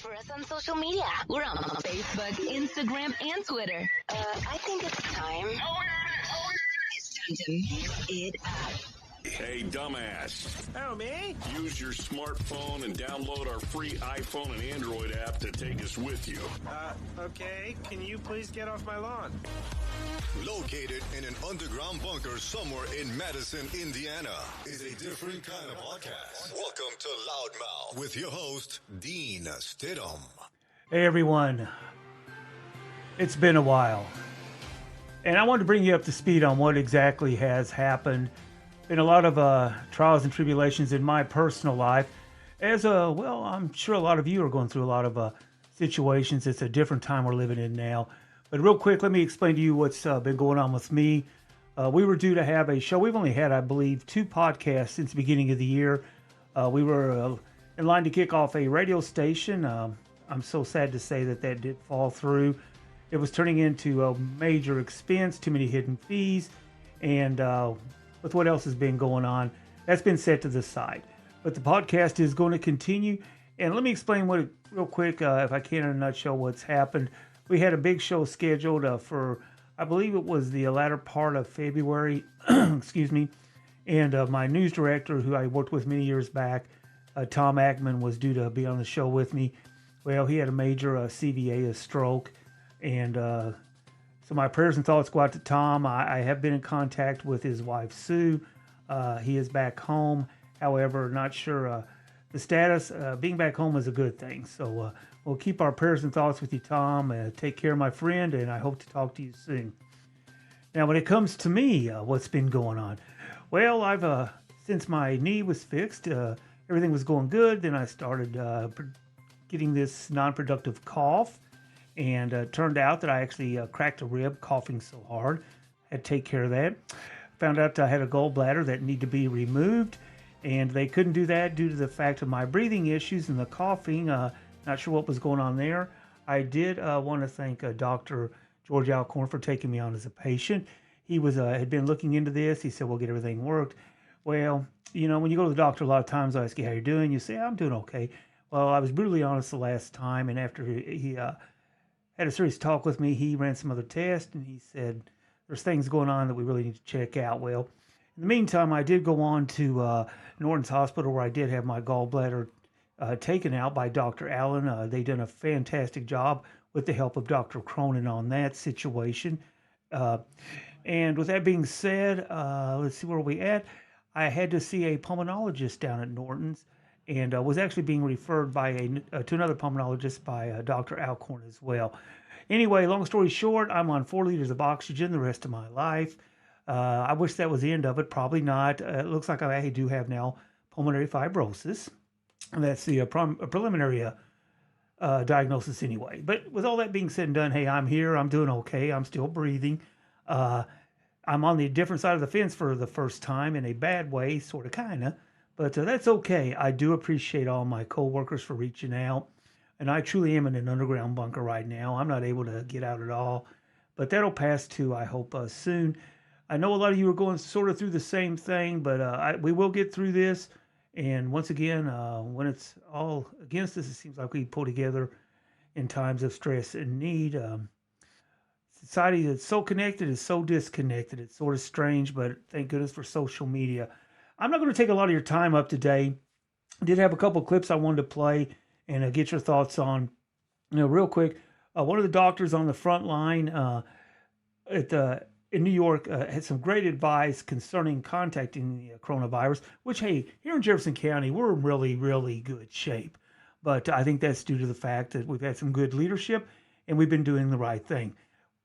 for us on social media. We're on Facebook, Instagram, and Twitter. I think it's time. It's time to mix it up. Hey, dumbass. Oh, me? Use your smartphone and download our free iPhone and Android app to take us with you. Okay. Can you please get off my lawn? Located in an underground bunker somewhere in Madison, Indiana, is a different kind of podcast. Welcome to Loudmouth with your host, Dean Stidham. Hey, everyone. It's been a while. And I wanted to bring you up to speed on what exactly has happened. Been a lot of trials and tribulations in my personal life. I'm sure a lot of you are going through a lot of situations. It's a different time we're living in now. But real quick, let me explain to you what's been going on with me. We were due to have a show. We've only had, I believe, 2 podcasts since the beginning of the year. We were in line to kick off a radio station. I'm so sad to say that did fall through. It was turning into a major expense, too many hidden fees, and with what else has been going on, that's been set to the side. But the podcast is going to continue. And let me explain real quick, if I can in a nutshell, what's happened. We had a big show scheduled for, I believe it was the latter part of February, excuse me. And my news director, who I worked with many years back, Tom Ackman, was due to be on the show with me. Well, he had a major CVA, a stroke. And so my prayers and thoughts go out to Tom. I have been in contact with his wife, Sue. He is back home. However, not sure the status. Being back home is a good thing. So we'll keep our prayers and thoughts with you, Tom. Take care, my friend, and I hope to talk to you soon. Now, when it comes to me, what's been going on? Well, I've since my knee was fixed, everything was going good. Then I started getting this non-productive cough. And it turned out that I actually cracked a rib coughing so hard. Had to take care of that. Found out I had a gallbladder that needed to be removed. And they couldn't do that due to the fact of my breathing issues and the coughing. Not sure what was going on there. I did want to thank Dr. George Alcorn for taking me on as a patient. He had been looking into this. He said, we'll get everything worked. Well, you know, when you go to the doctor, a lot of times I ask you how you're doing. You say, I'm doing okay. Well, I was brutally honest the last time. And after he had a serious talk with me, he ran some other tests, and he said, there's things going on that we really need to check out. Well, in the meantime, I did go on to Norton's Hospital, where I did have my gallbladder taken out by Dr. Allen. They done a fantastic job with the help of Dr. Cronin on that situation. And with that being said, let's see where we at. I had to see a pulmonologist down at Norton's, and was actually being referred to another pulmonologist by Dr. Alcorn as well. Anyway, long story short, I'm on 4 liters of oxygen the rest of my life. I wish that was the end of it. Probably not. It looks like I do have now pulmonary fibrosis. And that's the preliminary diagnosis anyway. But with all that being said and done, hey, I'm here. I'm doing okay. I'm still breathing. I'm on the different side of the fence for the first time in a bad way, sort of, kind of. But that's okay. I do appreciate all my co-workers for reaching out. And I truly am in an underground bunker right now. I'm not able to get out at all. But that'll pass too, I hope, soon. I know a lot of you are going sort of through the same thing, but we will get through this. And once again, when it's all against us, it seems like we pull together in times of stress and need. Society that's so connected is so disconnected. It's sort of strange, but thank goodness for social media. I'm not going to take a lot of your time up today. I did have a couple of clips I wanted to play and get your thoughts on. Real quick, one of the doctors on the front line in New York had some great advice concerning contacting the coronavirus, which, hey, here in Jefferson County, we're in really, really good shape. But I think that's due to the fact that we've had some good leadership and we've been doing the right thing.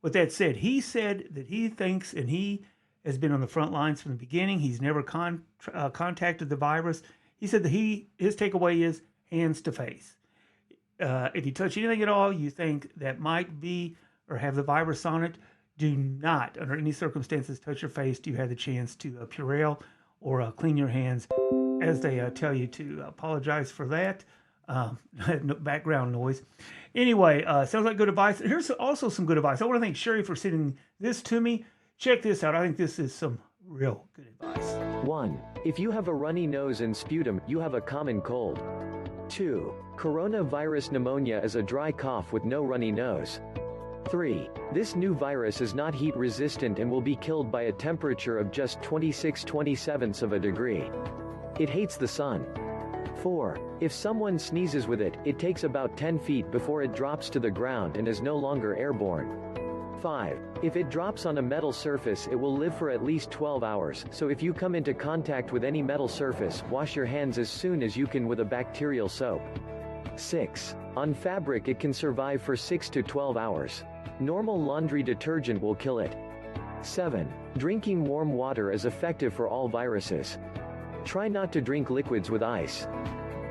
With that said, he said that he thinks, and he has been on the front lines from the beginning. He's never contacted the virus. He said that his takeaway is hands to face. If you touch anything at all you think that might be or have the virus on it, do not, under any circumstances, touch your face. Do you have the chance to Purell or clean your hands, as they tell you to. Apologize for that. Background noise. Anyway, sounds like good advice. Here's also some good advice. I want to thank Sherry for sending this to me. Check this out. I think this is some real good advice. 1. If you have a runny nose and sputum, you have a common cold. 2. Coronavirus pneumonia is a dry cough with no runny nose. 3. This new virus is not heat resistant and will be killed by a temperature of just 26/27 of a degree. It hates the sun. 4. If someone sneezes with it, it takes about 10 feet before it drops to the ground and is no longer airborne. 5. If it drops on a metal surface, it will live for at least 12 hours, so if you come into contact with any metal surface, wash your hands as soon as you can with a bacterial soap. 6. On fabric, it can survive for 6 to 12 hours. Normal laundry detergent will kill it. 7. Drinking warm water is effective for all viruses. Try not to drink liquids with ice.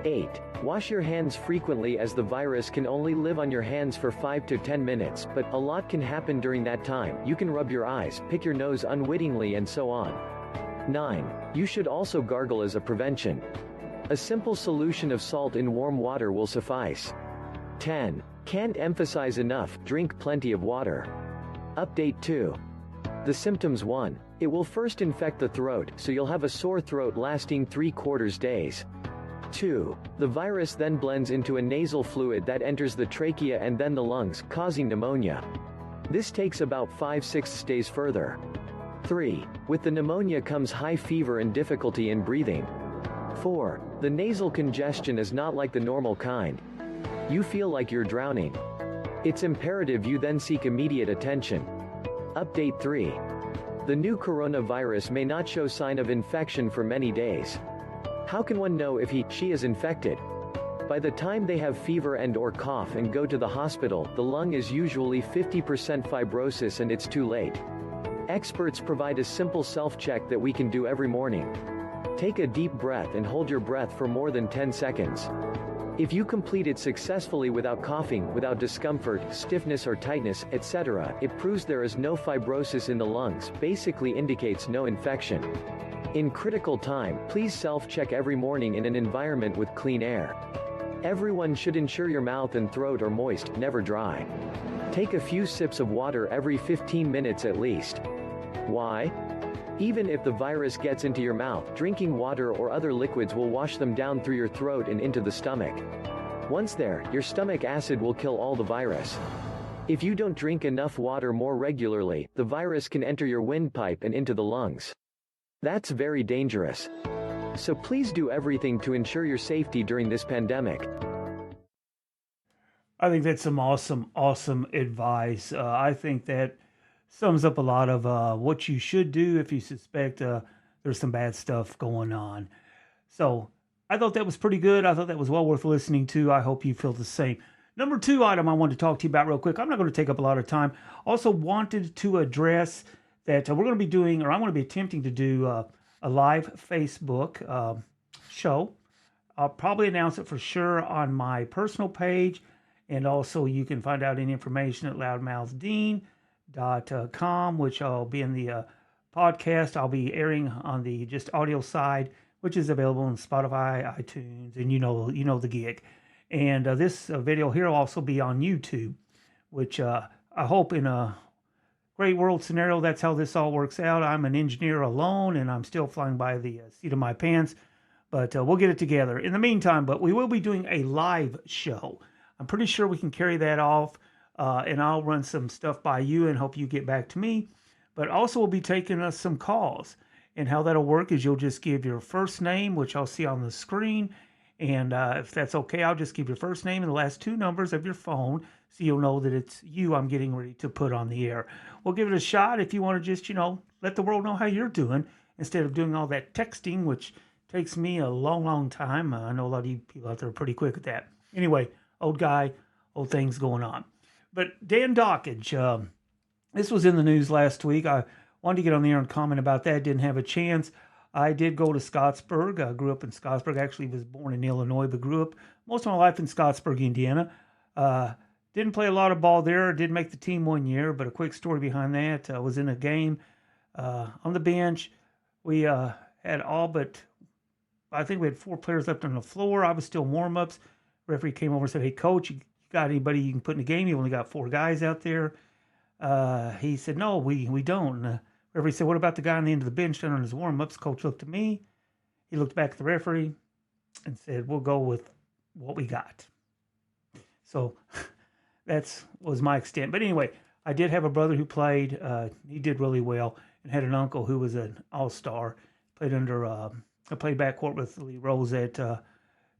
8. Wash your hands frequently, as the virus can only live on your hands for 5 to 10 minutes, but a lot can happen during that time. You can rub your eyes, pick your nose unwittingly, and so on. 9. You should also gargle as a prevention. A simple solution of salt in warm water will suffice. 10. Can't emphasize enough, drink plenty of water. Update 2. The symptoms. 1. It will first infect the throat, so you'll have a sore throat lasting 3/4 days. 2. The virus then blends into a nasal fluid that enters the trachea and then the lungs, causing pneumonia. This takes about 5-6 days further. 3. With the pneumonia comes high fever and difficulty in breathing. 4. The nasal congestion is not like the normal kind. You feel like you're drowning. It's imperative you then seek immediate attention. Update 3. The new coronavirus may not show sign of infection for many days. How can one know if she is infected? By the time they have fever and/or cough and go to the hospital, the lung is usually 50% fibrosis and it's too late. Experts provide a simple self-check that we can do every morning. Take a deep breath and hold your breath for more than 10 seconds. If you complete it successfully without coughing, without discomfort, stiffness or tightness, etc., it proves there is no fibrosis in the lungs, basically indicates no infection. In critical time, please self-check every morning in an environment with clean air. Everyone should ensure your mouth and throat are moist, never dry. Take a few sips of water every 15 minutes at least. Why? Even if the virus gets into your mouth, drinking water or other liquids will wash them down through your throat and into the stomach. Once there, your stomach acid will kill all the virus. If you don't drink enough water more regularly, the virus can enter your windpipe and into the lungs. That's very dangerous. So please do everything to ensure your safety during this pandemic. I think that's some awesome advice. I think that sums up a lot of what you should do if you suspect there's some bad stuff going on. So I thought that was pretty good. I thought that was well worth listening to. I hope you feel the same. Number 2 item I wanted to talk to you about real quick. I'm not going to take up a lot of time. Also wanted to address that we're going to be doing, or I'm going to be attempting to do a live Facebook show. I'll probably announce it for sure on my personal page. And also you can find out any information at loudmouthdean.com, which I'll be in the podcast. I'll be airing on the just audio side, which is available on Spotify, iTunes, and you know the gig. And this video here will also be on YouTube, which I hope in a great world scenario, that's how this all works out. I'm an engineer alone, and I'm still flying by the seat of my pants, but we'll get it together. In the meantime, but we will be doing a live show. I'm pretty sure we can carry that off, and I'll run some stuff by you and hope you get back to me. But also we'll be taking us some calls. And how that'll work is you'll just give your first name, which I'll see on the screen. And if that's okay, I'll just give your first name and the last 2 numbers of your phone so you'll know that it's you I'm getting ready to put on the air. We'll give it a shot if you want to just, let the world know how you're doing instead of doing all that texting, which takes me a long time. I know a lot of you people out there are pretty quick at that. Anyway, old guy, old things going on. But Dan Dockage, this was in the news last week. I wanted to get on the air and comment about that. Didn't have a chance. I did go to Scottsburg. I grew up in Scottsburg. Actually was born in Illinois, but grew up most of my life in Scottsburg, Indiana. Didn't play a lot of ball there. Did make the team one year, but a quick story behind that. I was in a game on the bench. We had all but, I think we had 4 players left on the floor. I was still warm-ups. Referee came over and said, "Hey, coach, you got anybody you can put in the game? You only got 4 guys out there." He said, "No, we don't." And the referee said, "What about the guy on the end of the bench done on his warm-ups?" Coach looked at me. He looked back at the referee and said, "We'll go with what we got. So that's was my extent. But anyway, I did have a brother who played. He did really well, and had an uncle who was an all-star. Played under. I played backcourt with Lee Rose at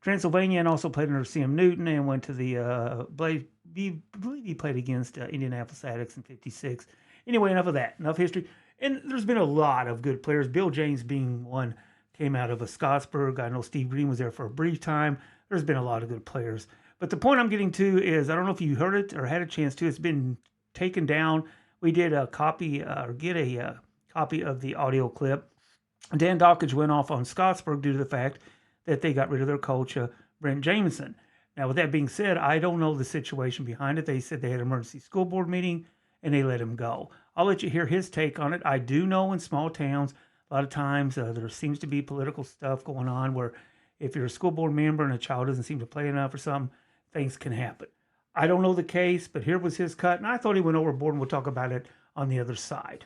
Transylvania, and also played under CM Newton, and went to the. I believe he played against Indianapolis Addicts in '56. Anyway, enough of that. Enough history. And there's been a lot of good players. Bill James being one, came out of a Scottsburg. I know Steve Green was there for a brief time. There's been a lot of good players. But the point I'm getting to is, I don't know if you heard it or had a chance to, it's been taken down. We did a copy, get a copy of the audio clip. Dan Dockage went off on Scottsburg due to the fact that they got rid of their coach, Brent Jameson. Now, with that being said, I don't know the situation behind it. They said they had an emergency school board meeting and they let him go. I'll let you hear his take on it. I do know in small towns, a lot of times there seems to be political stuff going on where if you're a school board member and a child doesn't seem to play enough or something, things can happen. I don't know the case, but here was his cut, and I thought he went overboard, and we'll talk about it on the other side.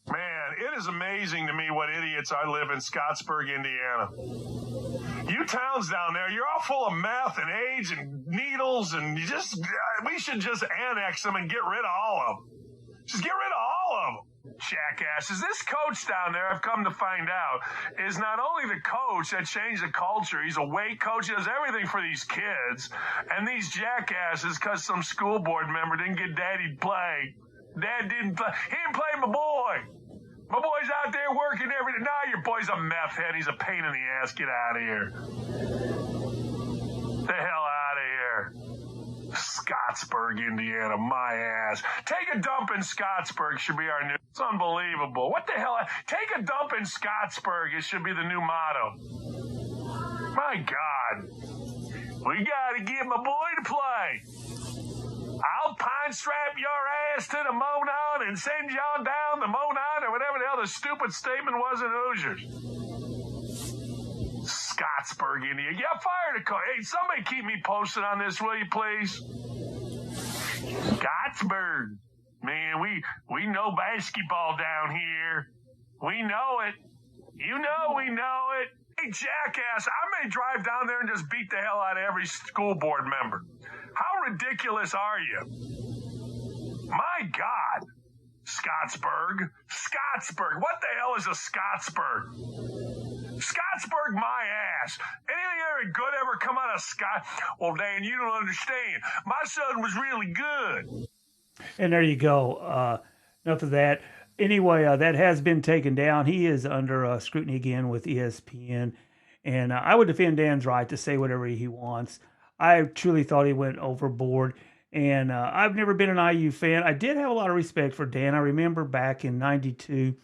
Man, it is amazing to me what idiots I live in Scottsburg, Indiana. You towns down there, you're all full of meth and AIDS and needles, and we should just annex them and get rid of all of them. Just get rid of all of them. Jackasses. This coach down there, I've come to find out, is not only the coach that changed the culture, he's a weight coach, he does everything for these kids. And these jackasses, because some school board member didn't get daddy to play. Dad didn't play. He didn't play my boy. My boy's out there working every day. Nah, your boy's a meth head. He's a pain in the ass. Get out of here. The hell out of here. Scottsburg, Indiana, my ass. Take a dump in Scottsburg should be our new. It's unbelievable. What the hell? Take a dump in Scottsburg. It should be the new motto. My God. We got to get my boy to play. I'll pine strap your ass to the Monon and send y'all down the Monon or whatever the hell the stupid statement was in Hoosiers. Scottsburg, Indiana. Yeah, fire the coach. Hey, somebody keep me posted on this, will you, please? Scottsburg. Man, we know basketball down here. We know it. You know we know it. Hey, jackass, I may drive down there and just beat the hell out of every school board member. How ridiculous are you? My God. Scottsburg. Scottsburg. What the hell is a Scottsburg? Scottsburg, my ass. Anything ever good ever come out of Scott? Well, Dan, you don't understand. My son was really good. And there you go. Enough of that. Anyway, that has been taken down. He is under scrutiny again with ESPN. And I would defend Dan's right to say whatever he wants. I truly thought he went overboard. And I've never been an IU fan. I did have a lot of respect for Dan. I remember back in 92,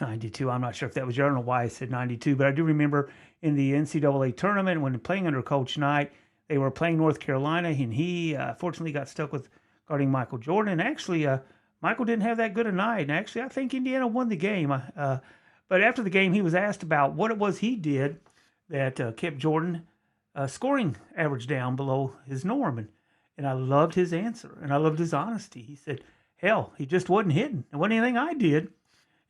I'm not sure if that was, I don't know why I said 92, but I do remember in the NCAA tournament when playing under Coach Knight, they were playing North Carolina, and he fortunately got stuck with guarding Michael Jordan. And actually, Michael didn't have that good a night. And actually, I think Indiana won the game. But after the game, he was asked about what it was he did that kept Jordan scoring average down below his norm. And I loved his answer, and I loved his honesty. He said, hell, he just wasn't hitting. It wasn't anything I did.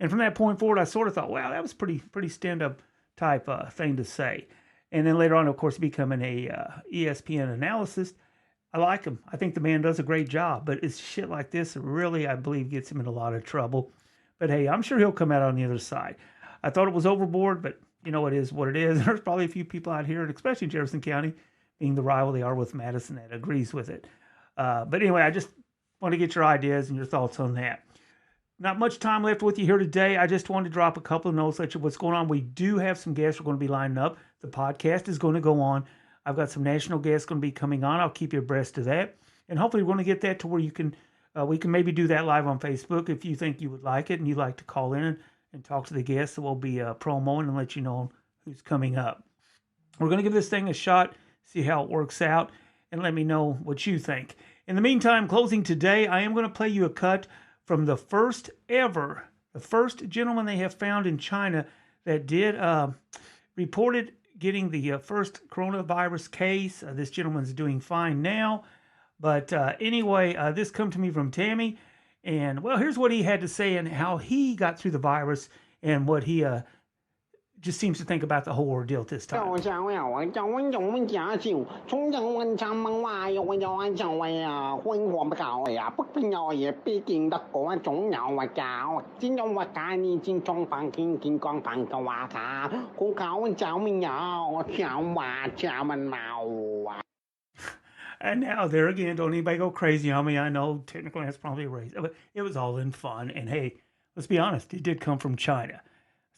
And from that point forward, I sort of thought, wow, that was pretty stand-up type thing to say. And then later on, of course, becoming a ESPN analyst, I like him. I think the man does a great job. But it's shit like this that really, I believe, gets him in a lot of trouble. But hey, I'm sure he'll come out on the other side. I thought it was overboard, but you know, it is what it is. There's probably a few people out here, and especially in Jefferson County, being the rival they are with Madison, that agrees with it. But anyway, I just want to get your ideas and your thoughts on that. Not much time left with you here today. I just wanted to drop a couple of notes, let you what's going on. We do have some guests we're going to be lining up. The podcast is going to go on. I've got some national guests going to be coming on. I'll keep you abreast of that. And hopefully we're going to get that to where you can, we can maybe do that live on Facebook if you think you would like it and you'd like to call in and talk to the guests. So we'll be promoing and let you know who's coming up. We're going to give this thing a shot, see how it works out, and let me know what you think. In the meantime, closing today, I am going to play you a cut from the first gentleman they have found in China that did reported getting the first coronavirus case. This gentleman's doing fine now. But anyway, this come to me from Tammy. And, well, here's what he had to say and how he got through the virus and what he just seems to think about the whole ordeal at this time. And now, there again, don't anybody go crazy on me. I know technically that's probably racist, but it was all in fun. And hey, let's be honest, it did come from China.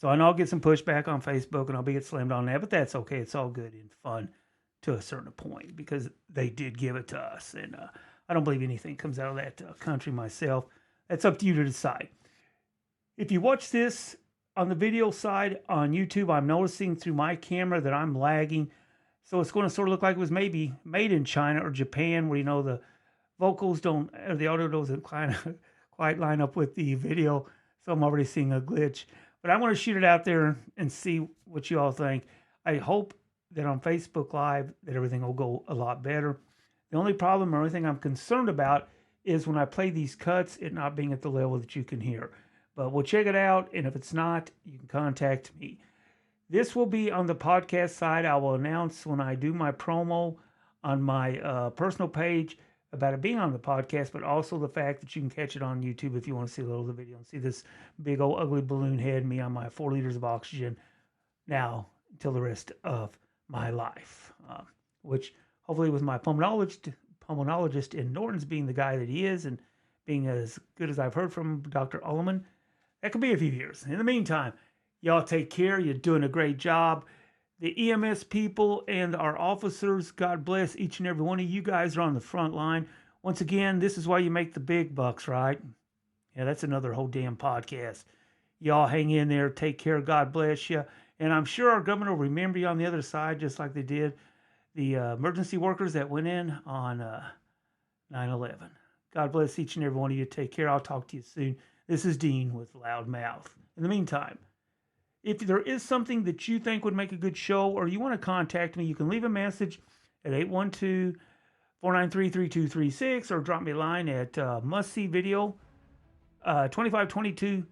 So I know I'll get some pushback on Facebook and I'll be get slammed on that, but that's okay. It's all good and fun to a certain point because they did give it to us. And I don't believe anything comes out of that country myself. That's up to you to decide. If you watch this on the video side on YouTube, I'm noticing through my camera that I'm lagging. So it's going to sort of look like it was maybe made in China or Japan, where, the vocals don't, or the audio doesn't quite line up with the video. So I'm already seeing a glitch. But I want to shoot it out there and see what you all think. I hope that on Facebook Live that everything will go a lot better. The only problem or only thing I'm concerned about is when I play these cuts, it not being at the level that you can hear. But we'll check it out, and if it's not, you can contact me. This will be on the podcast side. I will announce when I do my promo on my personal page about it being on the podcast, but also the fact that you can catch it on YouTube if you want to see a little of the video and see this big old ugly balloon head, me on my 4 liters of oxygen now until the rest of my life, which hopefully with my pulmonologist in Norton's being the guy that he is and being as good as I've heard from Dr. Ullman, that could be a few years. In the meantime, y'all take care. You're doing a great job. The EMS people and our officers, God bless each and every one of you guys are on the front line. Once again, this is why you make the big bucks, right? Yeah, that's another whole damn podcast. Y'all hang in there. Take care. God bless you. And I'm sure our government will remember you on the other side, just like they did the emergency workers that went in on 9/11. God bless each and every one of you. Take care. I'll talk to you soon. This is Dean with Loudmouth. In the meantime, if there is something that you think would make a good show or you want to contact me, you can leave a message at 812-493-3236 or drop me a line at mustseevideo2522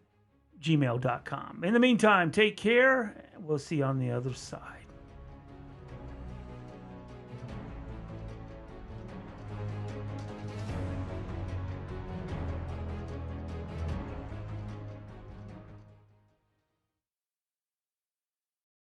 gmail.com. In the meantime, take care. We'll see you on the other side.